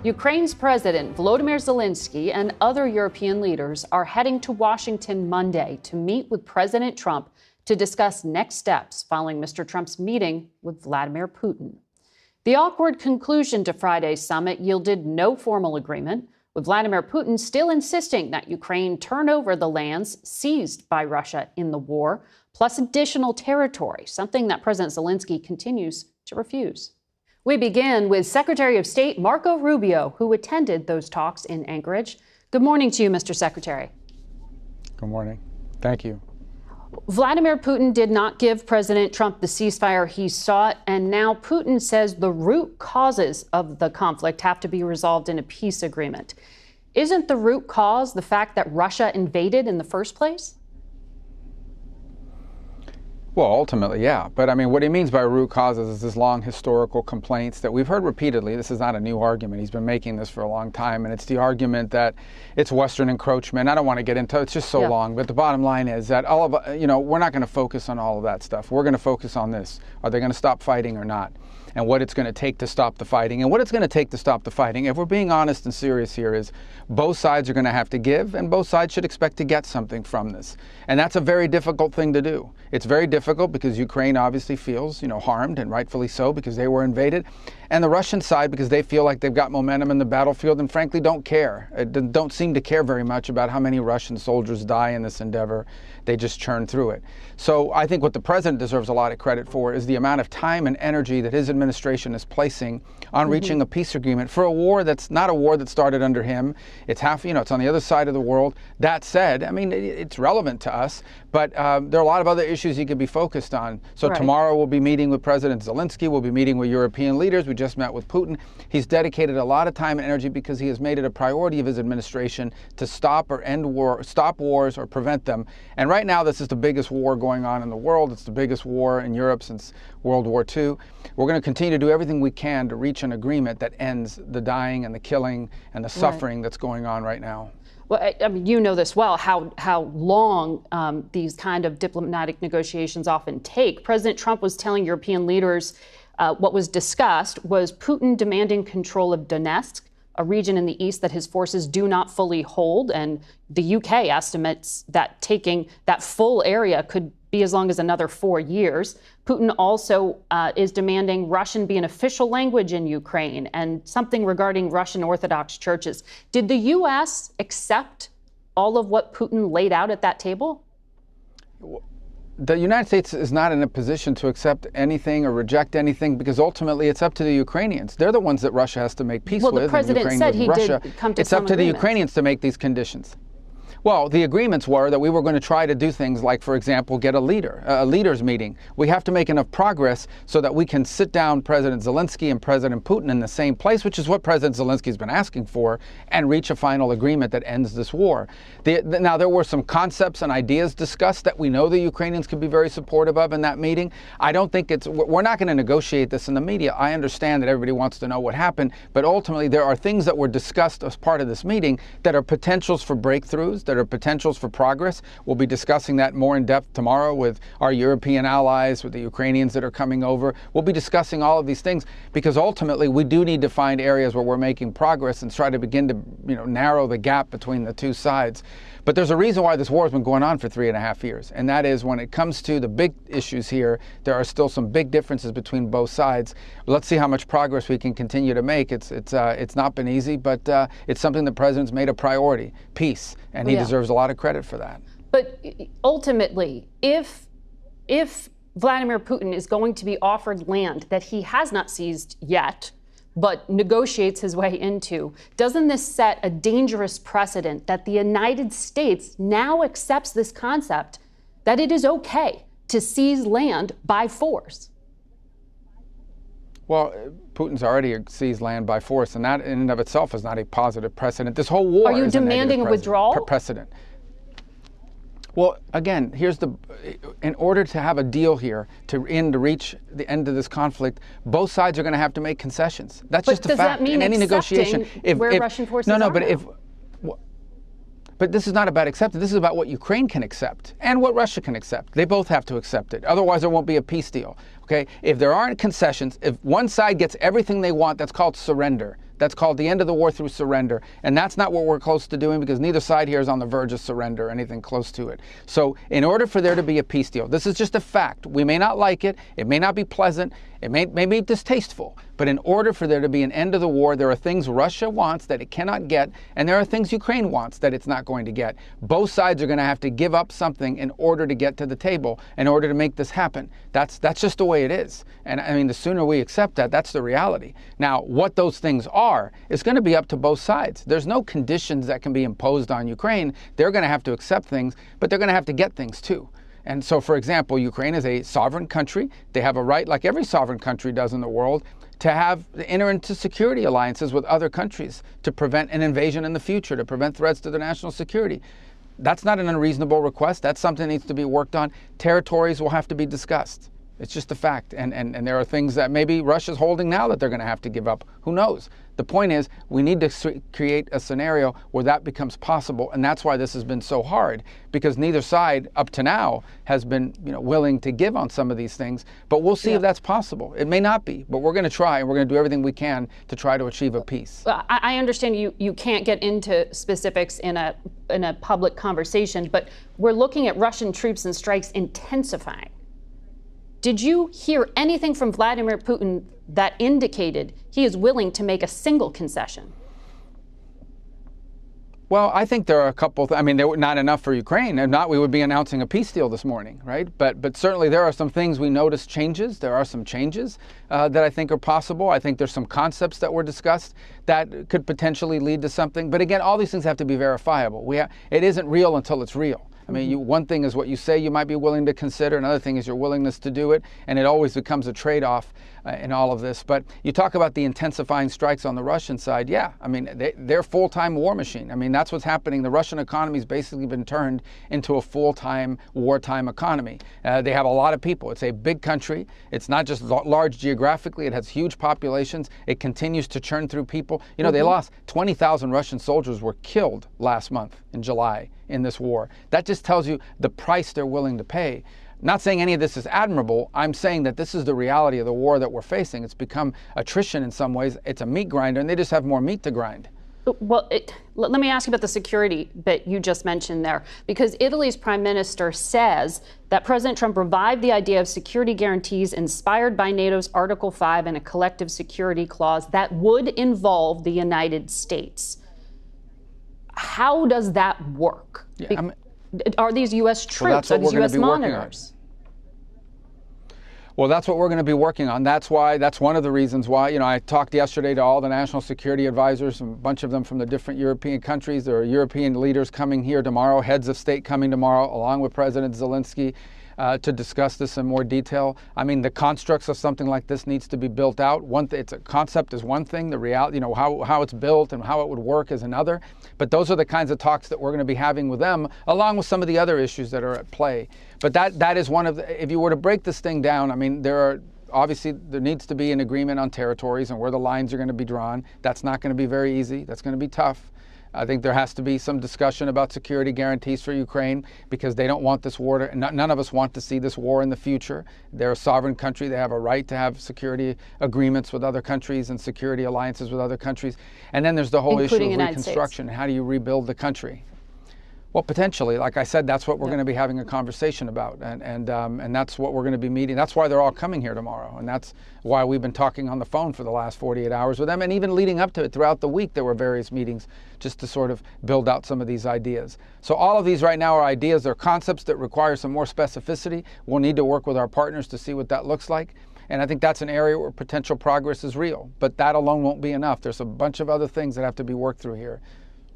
Ukraine's President Volodymyr Zelensky and other European leaders are heading to Washington Monday to meet with President Trump to discuss next steps following Mr. Trump's meeting with Vladimir Putin. The awkward conclusion to Friday's summit yielded no formal agreement, with Vladimir Putin still insisting that Ukraine turn over the lands seized by Russia in the war, plus additional territory, something that President Zelensky continues to refuse. We begin with Secretary of State Marco Rubio, who attended those talks in Anchorage. Good morning to you, Mr. Secretary. Good morning. Thank you. Vladimir Putin did not give President Trump the ceasefire he sought, and now Putin says the root causes of the conflict have to be resolved in a peace agreement. Isn't the root cause the fact that Russia invaded in the first place? Well, ultimately, yeah. But I mean, what he means by root causes is this long historical complaints that we've heard repeatedly. This is not a new argument. He's been making this for a long time. And it's the argument that it's Western encroachment. I don't want to get into it. It's just so long. But the bottom line is that all of, we're not going to focus on all of that stuff. We're going to focus on this. Are they going to stop fighting or not? And what it's going to take to stop the fighting. And what it's going to take to stop the fighting, if we're being honest and serious here, is both sides are going to have to give, and both sides should expect to get something from this. And that's a very difficult thing to do. It's very difficult because Ukraine obviously feels, harmed, and rightfully so, because they were invaded. And the Russian side, because they feel like they've got momentum in the battlefield and frankly don't care. Don't seem to care very much about how many Russian soldiers die in this endeavor. They just churn through it. So I think what the president deserves a lot of credit for is the amount of time and energy that his administration is placing on reaching a peace agreement for a war that's not a war that started under him. It's it's on the other side of the world. That said, I mean, it's relevant to us, but there are a lot of other issues he could be focused on. So tomorrow we'll be meeting with President Zelensky. We'll be meeting with European leaders. We just met with Putin. He's dedicated a lot of time and energy because he has made it a priority of his administration to stop or end war, stop wars or prevent them. And right now, this is the biggest war going on in the world. It's the biggest war in Europe since World War II. We're going to continue to do everything we can to reach an agreement that ends the dying and the killing and the suffering that's going on right now. Well, I mean, you know this well, how long these kind of diplomatic negotiations often take. President Trump was telling European leaders what was discussed was Putin demanding control of Donetsk, a region in the east that his forces do not fully hold. And the UK estimates that taking that full area could be as long as another 4 years. Putin also is demanding Russian be an official language in Ukraine and something regarding Russian Orthodox churches. Did the U.S. accept all of what Putin laid out at that table? The United States is not in a position to accept anything or reject anything because ultimately it's up to the Ukrainians. They're the ones that Russia has to make peace with. Well, the president said he did come to some agreements. It's up to the Ukrainians to make these conditions. Well, the agreements were that we were going to try to do things like, for example, get a leaders meeting. We have to make enough progress so that we can sit down President Zelensky and President Putin in the same place, which is what President Zelensky has been asking for, and reach a final agreement that ends this war. Now, there were some concepts and ideas discussed that we know the Ukrainians could be very supportive of in that meeting. I don't think we're not going to negotiate this in the media. I understand that everybody wants to know what happened, but ultimately there are things that were discussed as part of this meeting that are potentials for breakthroughs, that are potentials for progress. We'll be discussing that more in depth tomorrow with our European allies, with the Ukrainians that are coming over. We'll be discussing all of these things because ultimately we do need to find areas where we're making progress and try to begin to narrow the gap between the two sides. But there's a reason why this war has been going on for 3.5 years, and that is when it comes to the big issues here, there are still some big differences between both sides. Let's see how much progress we can continue to make. It's not been easy, but it's something the president's made a priority, peace, and he deserves a lot of credit for that. But ultimately, if Vladimir Putin is going to be offered land that he has not seized yet, but negotiates his way into, doesn't this set a dangerous precedent that the United States now accepts this concept that it is okay to seize land by force? Well, Putin's already seized land by force, and that in and of itself is not a positive precedent. This whole war is a demanding a withdrawal precedent. Well, again, in order to have a deal here to reach the end of this conflict, both sides are going to have to make concessions. That's just a fact. Does that mean in any negotiation, where Russian forces are? But this is not about acceptance. This is about what Ukraine can accept and what Russia can accept. They both have to accept it. Otherwise, there won't be a peace deal. Okay? If there aren't concessions, if one side gets everything they want, that's called surrender. That's called the end of the war through surrender. And that's not what we're close to doing, because neither side here is on the verge of surrender or anything close to it. So in order for there to be a peace deal, this is just a fact. We may not like it. It may not be pleasant. It may be distasteful. But in order for there to be an end of the war, there are things Russia wants that it cannot get, and there are things Ukraine wants that it's not going to get. Both sides are going to have to give up something in order to get to the table, in order to make this happen. That's just the way it is. And I mean, the sooner we accept that, that's the reality. Now, what those things are is going to be up to both sides. There's no conditions that can be imposed on Ukraine. They're going to have to accept things, but they're going to have to get things too. And so, for example, Ukraine is a sovereign country. They have a right, like every sovereign country does in the world, to enter into security alliances with other countries to prevent an invasion in the future, to prevent threats to their national security. That's not an unreasonable request. That's something that needs to be worked on. Territories will have to be discussed. It's just a fact. And there are things that maybe Russia's holding now that they're going to have to give up. Who knows? The point is, we need to create a scenario where that becomes possible. And that's why this has been so hard, because neither side up to now has been willing to give on some of these things. But we'll see if that's possible. It may not be, but we're going to try, and we're going to do everything we can to try to achieve a peace. I understand you can't get into specifics in a public conversation, but we're looking at Russian troops and strikes intensifying. Did you hear anything from Vladimir Putin that indicated he is willing to make a single concession? Well, I think there are a couple. I mean, there were not enough for Ukraine. If not, we would be announcing a peace deal this morning, right? But certainly there are some things we noticed changes. There are some changes that I think are possible. I think there's some concepts that were discussed that could potentially lead to something. But again, all these things have to be verifiable. It isn't real until it's real. I mean, one thing is what you say you might be willing to consider. Another thing is your willingness to do it. And it always becomes a trade-off in all of this. But you talk about the intensifying strikes on the Russian side. Yeah, I mean, they're full-time war machine. I mean, that's what's happening. The Russian economy's basically been turned into a full-time wartime economy. They have a lot of people. It's a big country. It's not just large geographically. It has huge populations. It continues to churn through people. They lost 20,000 Russian soldiers were killed last month in July in this war. That just tells you the price they're willing to pay. Not saying any of this is admirable. I'm saying that this is the reality of the war that we're facing. It's become attrition in some ways. It's a meat grinder, and they just have more meat to grind. Well, let me ask you about the security bit you just mentioned there, because Italy's prime minister says that President Trump revived the idea of security guarantees inspired by NATO's Article 5 and a collective security clause that would involve the United States. How does that work? Yeah, are these U.S. troops? Are these U.S. monitors? Well, that's what we're going to be working on. That's one of the reasons why, I talked yesterday to all the national security advisors, a bunch of them from the different European countries. There are European leaders coming here tomorrow, heads of state coming tomorrow, along with President Zelensky, to discuss this in more detail. I mean, the constructs of something like this needs to be built out. It's a concept is one thing, the reality, how it's built and how it would work is another. But those are the kinds of talks that we're going to be having with them, along with some of the other issues that are at play. But that is one of the, if you were to break this thing down, I mean, there needs to be an agreement on territories and where the lines are going to be drawn. That's not going to be very easy. That's going to be tough. I think there has to be some discussion about security guarantees for Ukraine, because they don't want this war none of us want to see this war in the future. They're a sovereign country. They have a right to have security agreements with other countries and security alliances with other countries. And then there's the whole issue of reconstruction. How do you rebuild the country? Well, potentially, like I said, that's what we're going to be having a conversation about, and that's what we're going to be meeting. That's why they're all coming here tomorrow, and that's why we've been talking on the phone for the last 48 hours with them, and even leading up to it throughout the week, there were various meetings just to sort of build out some of these ideas. So all of these right now are ideas, they're concepts that require some more specificity. We'll need to work with our partners to see what that looks like. And I think that's an area where potential progress is real, but that alone won't be enough. There's a bunch of other things that have to be worked through here.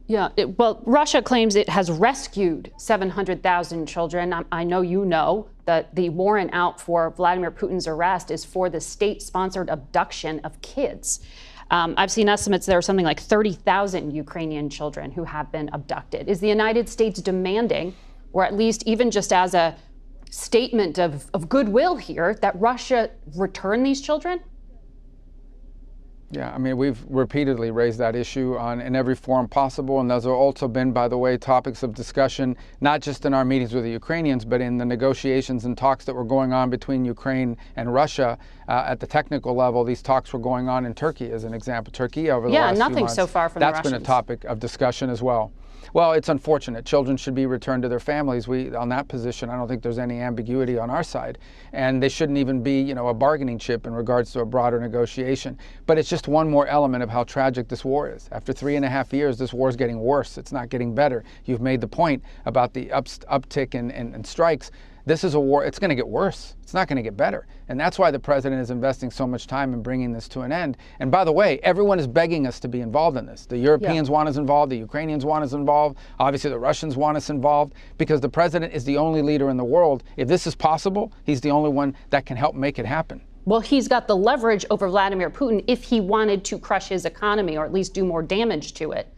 Yeah, well, Russia claims it has rescued 700,000 children. I know you know that the warrant out for Vladimir Putin's arrest is for the state-sponsored abduction of kids. I've seen estimates there are something like 30,000 Ukrainian children who have been abducted. Is the United States demanding, or at least even just as a statement of goodwill here, that Russia return these children? Yeah, I mean, we've repeatedly raised that issue in every forum possible, and those have also been, by the way, topics of discussion, not just in our meetings with the Ukrainians, but in the negotiations and talks that were going on between Ukraine and Russia at the technical level. These talks were going on in Turkey, as an example. Turkey over the last few months. Yeah, nothing so far from the Russians. That's been a topic of discussion as well. Well, it's unfortunate. Children should be returned to their families. On that position, I don't think there's any ambiguity on our side. And they shouldn't even be, a bargaining chip in regards to a broader negotiation. But it's just one more element of how tragic this war is. After 3.5 years, this war is getting worse. It's not getting better. You've made the point about the uptick in strikes. This is a war. It's going to get worse. It's not going to get better. And that's why the president is investing so much time in bringing this to an end. And by the way, everyone is begging us to be involved in this. The Europeans want us involved. The Ukrainians want us involved. Obviously, the Russians want us involved because the president is the only leader in the world. If this is possible, he's the only one that can help make it happen. Well, he's got the leverage over Vladimir Putin if he wanted to crush his economy or at least do more damage to it.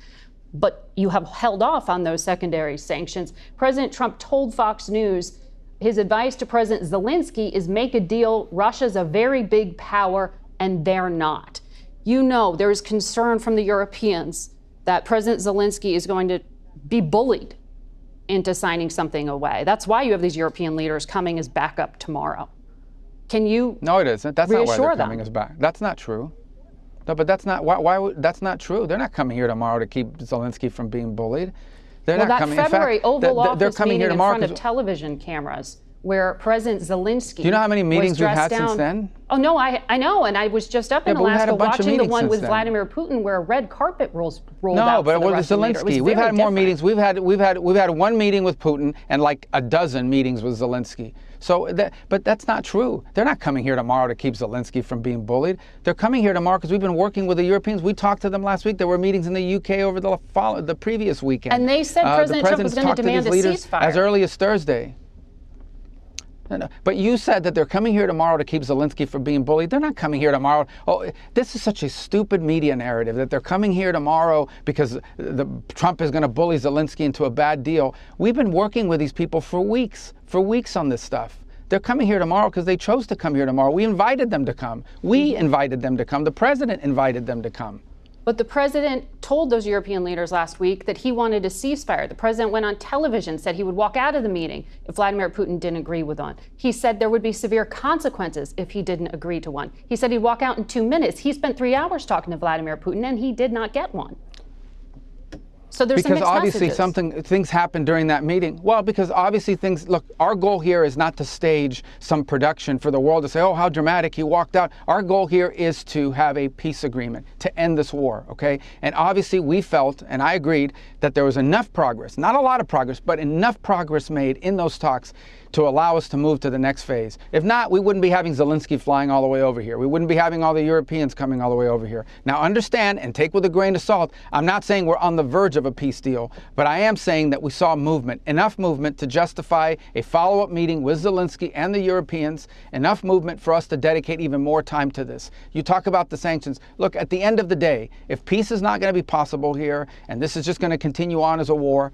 But you have held off on those secondary sanctions. President Trump told Fox News his advice to President Zelensky is make a deal. Russia's a very big power, and they're not. There's concern from the Europeans that President Zelensky is going to be bullied into signing something away. That's why you have these European leaders coming as backup tomorrow. Can you No, it isn't. That's not why they're coming them? As back. That's not true. No, but that's not why that's not true. They're not coming here tomorrow to keep Zelensky from being bullied. They're not coming. February in fact, Oval Office they're coming here tomorrow in front of television cameras where President Zelensky. Do you know how many meetings we've had since then? Oh no, I know, and I was just up in Alaska watching the one with then. Vladimir Putin where a red carpet rolled no, out. No, but for the with Zelensky, we've had more meetings. We've had one meeting with Putin and like a dozen meetings with Zelensky. So, but that's not true. They're not coming here tomorrow to keep Zelensky from being bullied. They're coming here tomorrow because we've been working with the Europeans. We talked to them last week. There were meetings in the UK over the previous weekend. And they said President Trump was going to demand a ceasefire as early as Thursday. No. But you said that they're coming here tomorrow to keep Zelensky from being bullied. They're not coming here tomorrow. Oh, this is such a stupid media narrative that they're coming here tomorrow because Trump is going to bully Zelensky into a bad deal. We've been working with these people for weeks on this stuff. They're coming here tomorrow because they chose to come here tomorrow. We invited them to come. We invited them to come. The president invited them to come. But the president told those European leaders last week that he wanted a ceasefire. The president went on television, said he would walk out of the meeting if Vladimir Putin didn't agree with one. He said there would be severe consequences if he didn't agree to one. He said he'd walk out in 2 minutes. He spent 3 hours talking to Vladimir Putin, and he did not get one. So there's because some mixed obviously things happened during that meeting. Well, because obviously look, our goal here is not to stage some production for the world to say, oh, how dramatic, he walked out. Our goal here is to have a peace agreement, to end this war, okay? And obviously we felt, and I agreed, that there was enough progress, not a lot of progress, but enough progress made in those talks to allow us to move to the next phase. If not, we wouldn't be having Zelensky flying all the way over here. We wouldn't be having all the Europeans coming all the way over here. Now understand and take with a grain of salt, I'm not saying we're on the verge of a peace deal, but I am saying that we saw movement, enough movement to justify a follow-up meeting with Zelensky and the Europeans, enough movement for us to dedicate even more time to this. You talk about the sanctions. Look, at the end of the day, if peace is not going to be possible here, and this is just going to continue on as a war,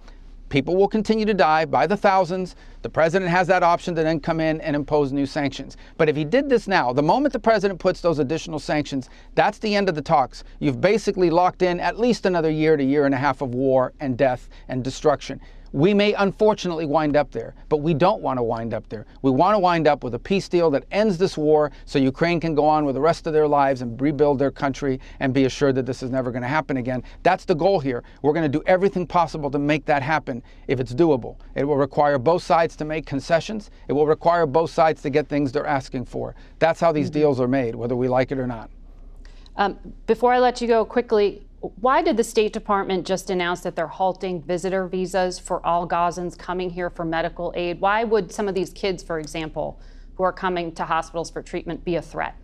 people will continue to die by the thousands. The president has that option to then come in and impose new sanctions. But if he did this now, the moment the president puts those additional sanctions, that's the end of the talks. You've basically locked in at least another year to year and a half of war and death and destruction. We may unfortunately wind up there, but we don't want to wind up there. We want to wind up with a peace deal that ends this war so Ukraine can go on with the rest of their lives and rebuild their country and be assured that this is never going to happen again. That's the goal here. We're going to do everything possible to make that happen if it's doable. It will require both sides to make concessions. It will require both sides to get things they're asking for. That's how these deals are made, whether we like it or not. Before I let you go quickly, why did the State Department just announce that they're halting visitor visas for all Gazans coming here for medical aid? Why would some of these kids, for example, who are coming to hospitals for treatment be a threat?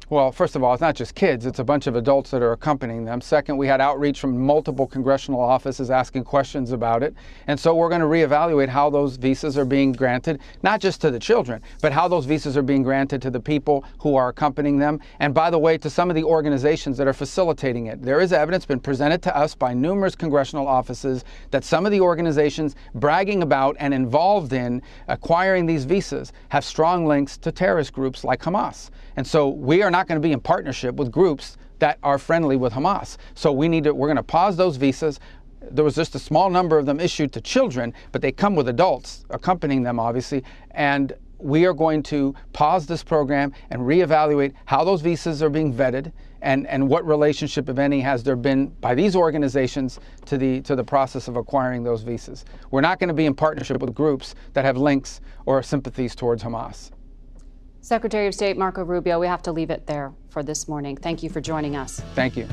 Well, first of all, it's not just kids. It's a bunch of adults that are accompanying them. Second, we had outreach from multiple congressional offices asking questions about it. And so we're going to reevaluate how those visas are being granted, not just to the children, but how those visas are being granted to the people who are accompanying them. And by the way, to some of the organizations that are facilitating it. There is evidence been presented to us by numerous congressional offices that some of the organizations bragging about and involved in acquiring these visas have strong links to terrorist groups like Hamas. And so we are not going to be in partnership with groups that are friendly with Hamas. So we're going to pause those visas. There was just a small number of them issued to children, but they come with adults accompanying them, obviously. And we are going to pause this program and reevaluate how those visas are being vetted and what relationship, if any, has there been by these organizations to the process of acquiring those visas. We're not going to be in partnership with groups that have links or sympathies towards Hamas. Secretary of State Marco Rubio, we have to leave it there for this morning. Thank you for joining us. Thank you.